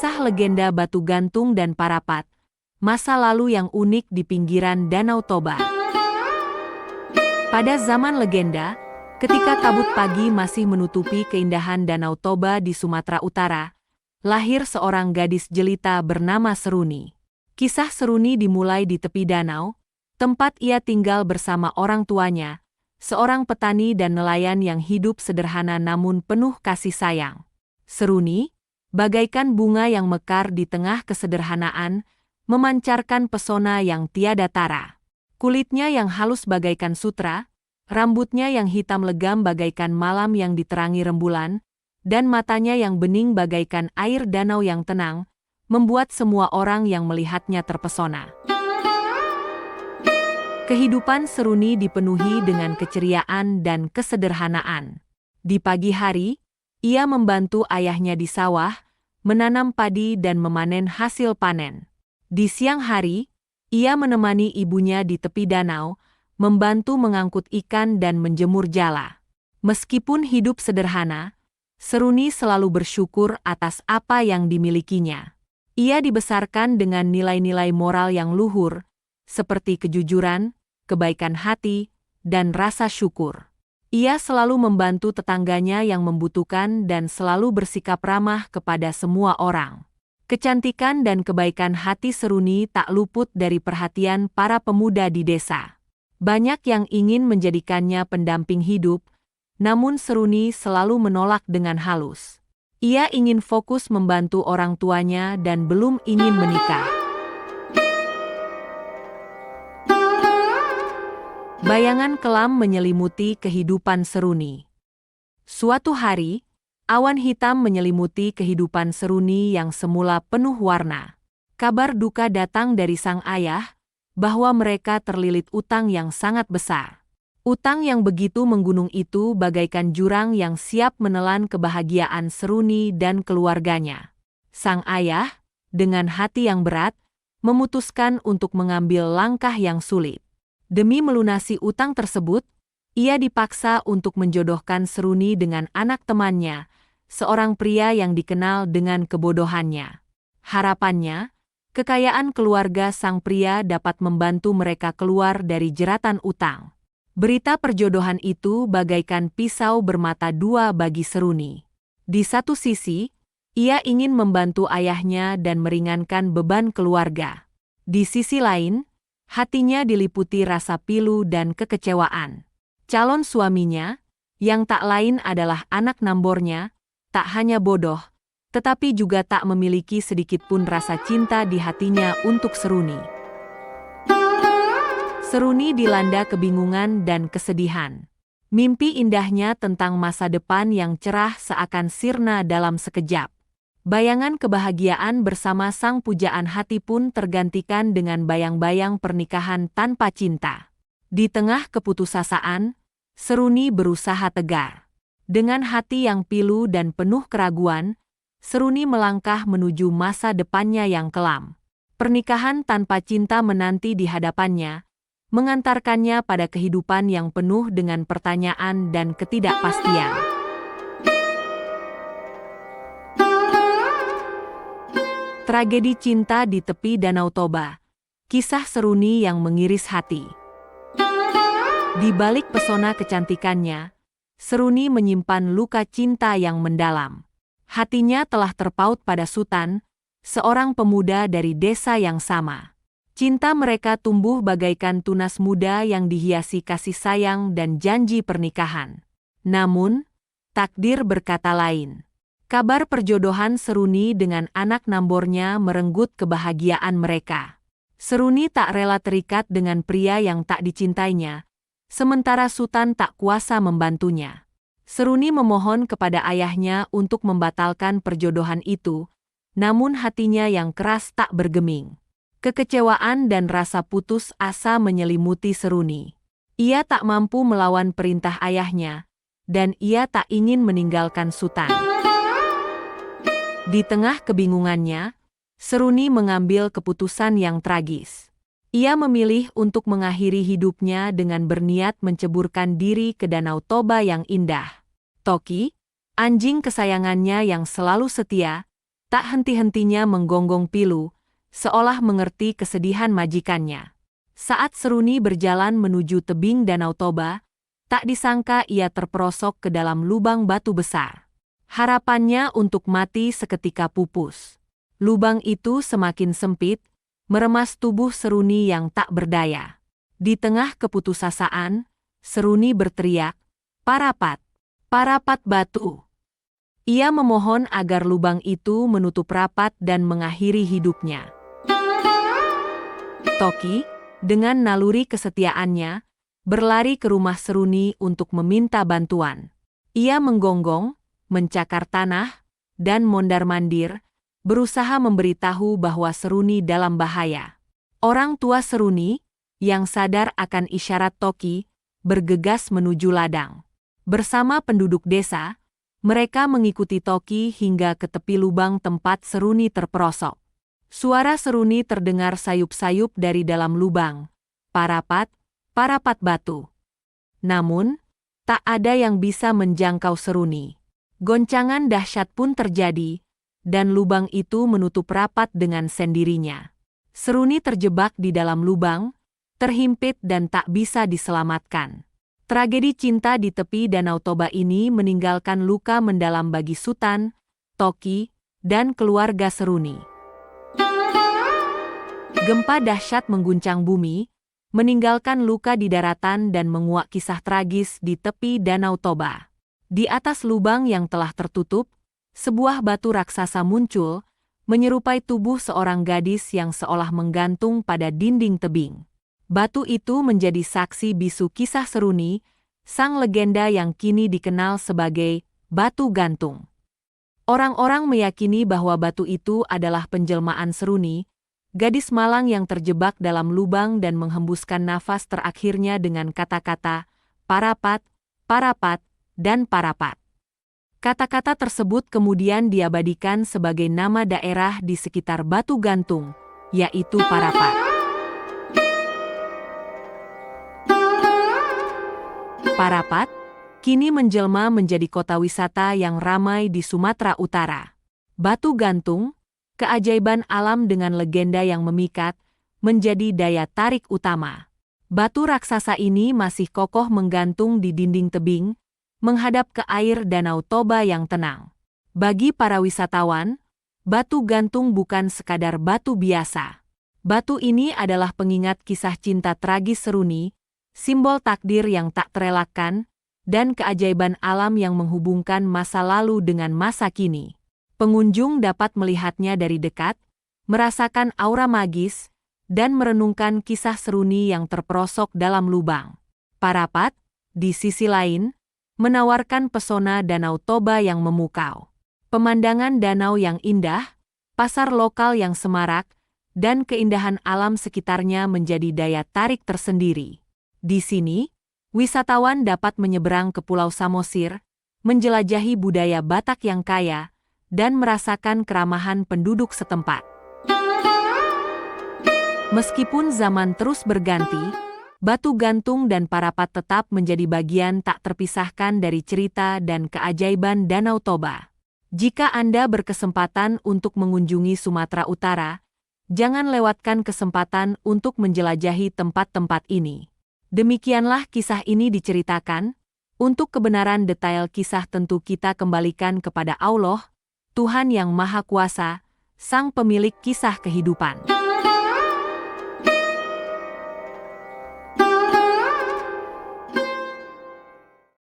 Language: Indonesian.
Kisah legenda Batu Gantung dan Parapat, masa lalu yang unik di pinggiran Danau Toba. Pada zaman legenda, ketika kabut pagi masih menutupi keindahan Danau Toba di Sumatera Utara, lahir seorang gadis jelita bernama Seruni. Kisah Seruni dimulai di tepi danau, tempat ia tinggal bersama orang tuanya, seorang petani dan nelayan yang hidup sederhana namun penuh kasih sayang. Seruni, bagaikan bunga yang mekar di tengah kesederhanaan, memancarkan pesona yang tiada tara. Kulitnya yang halus bagaikan sutra, rambutnya yang hitam legam bagaikan malam yang diterangi rembulan, dan matanya yang bening bagaikan air danau yang tenang, membuat semua orang yang melihatnya terpesona. Kehidupan Seruni dipenuhi dengan keceriaan dan kesederhanaan. Di pagi hari, ia membantu ayahnya di sawah, menanam padi dan memanen hasil panen. Di siang hari, ia menemani ibunya di tepi danau, membantu mengangkut ikan dan menjemur jala. Meskipun hidup sederhana, Seruni selalu bersyukur atas apa yang dimilikinya. Ia dibesarkan dengan nilai-nilai moral yang luhur, seperti kejujuran, kebaikan hati, dan rasa syukur. Ia selalu membantu tetangganya yang membutuhkan dan selalu bersikap ramah kepada semua orang. Kecantikan dan kebaikan hati Seruni tak luput dari perhatian para pemuda di desa. Banyak yang ingin menjadikannya pendamping hidup, namun Seruni selalu menolak dengan halus. Ia ingin fokus membantu orang tuanya dan belum ingin menikah. Bayangan kelam menyelimuti kehidupan Seruni. Suatu hari, awan hitam menyelimuti kehidupan Seruni yang semula penuh warna. Kabar duka datang dari sang ayah, bahwa mereka terlilit utang yang sangat besar. Utang yang begitu menggunung itu bagaikan jurang yang siap menelan kebahagiaan Seruni dan keluarganya. Sang ayah, dengan hati yang berat, memutuskan untuk mengambil langkah yang sulit. Demi melunasi utang tersebut, ia dipaksa untuk menjodohkan Seruni dengan anak temannya, seorang pria yang dikenal dengan kebodohannya. Harapannya, kekayaan keluarga sang pria dapat membantu mereka keluar dari jeratan utang. Berita perjodohan itu bagaikan pisau bermata dua bagi Seruni. Di satu sisi, ia ingin membantu ayahnya dan meringankan beban keluarga. Di sisi lain, hatinya diliputi rasa pilu dan kekecewaan. Calon suaminya, yang tak lain adalah anak nambornya, tak hanya bodoh, tetapi juga tak memiliki sedikitpun rasa cinta di hatinya untuk Seruni. Seruni dilanda kebingungan dan kesedihan. Mimpi indahnya tentang masa depan yang cerah seakan sirna dalam sekejap. Bayangan kebahagiaan bersama sang pujaan hati pun tergantikan dengan bayang-bayang pernikahan tanpa cinta. Di tengah keputusasaan, Seruni berusaha tegar. Dengan hati yang pilu dan penuh keraguan, Seruni melangkah menuju masa depannya yang kelam. Pernikahan tanpa cinta menanti di hadapannya, mengantarkannya pada kehidupan yang penuh dengan pertanyaan dan ketidakpastian. Tragedi cinta di tepi Danau Toba. Kisah Seruni yang mengiris hati. Di balik pesona kecantikannya, Seruni menyimpan luka cinta yang mendalam. Hatinya telah terpaut pada Sutan, seorang pemuda dari desa yang sama. Cinta mereka tumbuh bagaikan tunas muda yang dihiasi kasih sayang dan janji pernikahan. Namun, takdir berkata lain. Kabar perjodohan Seruni dengan anak nambornya merenggut kebahagiaan mereka. Seruni tak rela terikat dengan pria yang tak dicintainya, sementara Sutan tak kuasa membantunya. Seruni memohon kepada ayahnya untuk membatalkan perjodohan itu, namun hatinya yang keras tak bergeming. Kekecewaan dan rasa putus asa menyelimuti Seruni. Ia tak mampu melawan perintah ayahnya, dan ia tak ingin meninggalkan Sutan. Di tengah kebingungannya, Seruni mengambil keputusan yang tragis. Ia memilih untuk mengakhiri hidupnya dengan berniat menceburkan diri ke Danau Toba yang indah. Toki, anjing kesayangannya yang selalu setia, tak henti-hentinya menggonggong pilu, seolah mengerti kesedihan majikannya. Saat Seruni berjalan menuju tebing Danau Toba, tak disangka ia terperosok ke dalam lubang batu besar. Harapannya untuk mati seketika pupus. Lubang itu semakin sempit, meremas tubuh Seruni yang tak berdaya. Di tengah keputusasaan, Seruni berteriak, "Parapat! Parapat batu!" Ia memohon agar lubang itu menutup rapat dan mengakhiri hidupnya. Toki, dengan naluri kesetiaannya, berlari ke rumah Seruni untuk meminta bantuan. Ia menggonggong, mencakar tanah, dan mondar-mandir, berusaha memberitahu bahwa Seruni dalam bahaya. Orang tua Seruni, yang sadar akan isyarat Toki, bergegas menuju ladang. Bersama penduduk desa, mereka mengikuti Toki hingga ke tepi lubang tempat Seruni terperosok. Suara Seruni terdengar sayup-sayup dari dalam lubang. "Parapat, parapat batu." Namun, tak ada yang bisa menjangkau Seruni. Goncangan dahsyat pun terjadi, dan lubang itu menutup rapat dengan sendirinya. Seruni terjebak di dalam lubang, terhimpit dan tak bisa diselamatkan. Tragedi cinta di tepi Danau Toba ini meninggalkan luka mendalam bagi Sutan, Toki, dan keluarga Seruni. Gempa dahsyat mengguncang bumi, meninggalkan luka di daratan dan menguak kisah tragis di tepi Danau Toba. Di atas lubang yang telah tertutup, sebuah batu raksasa muncul, menyerupai tubuh seorang gadis yang seolah menggantung pada dinding tebing. Batu itu menjadi saksi bisu kisah Seruni, sang legenda yang kini dikenal sebagai Batu Gantung. Orang-orang meyakini bahwa batu itu adalah penjelmaan Seruni, gadis malang yang terjebak dalam lubang dan menghembuskan nafas terakhirnya dengan kata-kata "Parapat, parapat, dan parapat." Kata-kata tersebut kemudian diabadikan sebagai nama daerah di sekitar Batu Gantung, yaitu Parapat. Parapat kini menjelma menjadi kota wisata yang ramai di Sumatera Utara. Batu Gantung, keajaiban alam dengan legenda yang memikat, menjadi daya tarik utama. Batu raksasa ini masih kokoh menggantung di dinding tebing, menghadap ke air Danau Toba yang tenang. Bagi para wisatawan, Batu Gantung bukan sekadar batu biasa. Batu ini adalah pengingat kisah cinta tragis Seruni, simbol takdir yang tak terelakkan, dan keajaiban alam yang menghubungkan masa lalu dengan masa kini. Pengunjung dapat melihatnya dari dekat, merasakan aura magis, dan merenungkan kisah Seruni yang terperosok dalam lubang. Parapat, di sisi lain, menawarkan pesona Danau Toba yang memukau. Pemandangan danau yang indah, pasar lokal yang semarak, dan keindahan alam sekitarnya menjadi daya tarik tersendiri. Di sini, wisatawan dapat menyeberang ke Pulau Samosir, menjelajahi budaya Batak yang kaya, dan merasakan keramahan penduduk setempat. Meskipun zaman terus berganti, Batu Gantung dan Parapat tetap menjadi bagian tak terpisahkan dari cerita dan keajaiban Danau Toba. Jika Anda berkesempatan untuk mengunjungi Sumatera Utara, jangan lewatkan kesempatan untuk menjelajahi tempat-tempat ini. Demikianlah kisah ini diceritakan. Untuk kebenaran detail kisah tentu kita kembalikan kepada Allah, Tuhan yang Maha Kuasa, Sang Pemilik kisah kehidupan.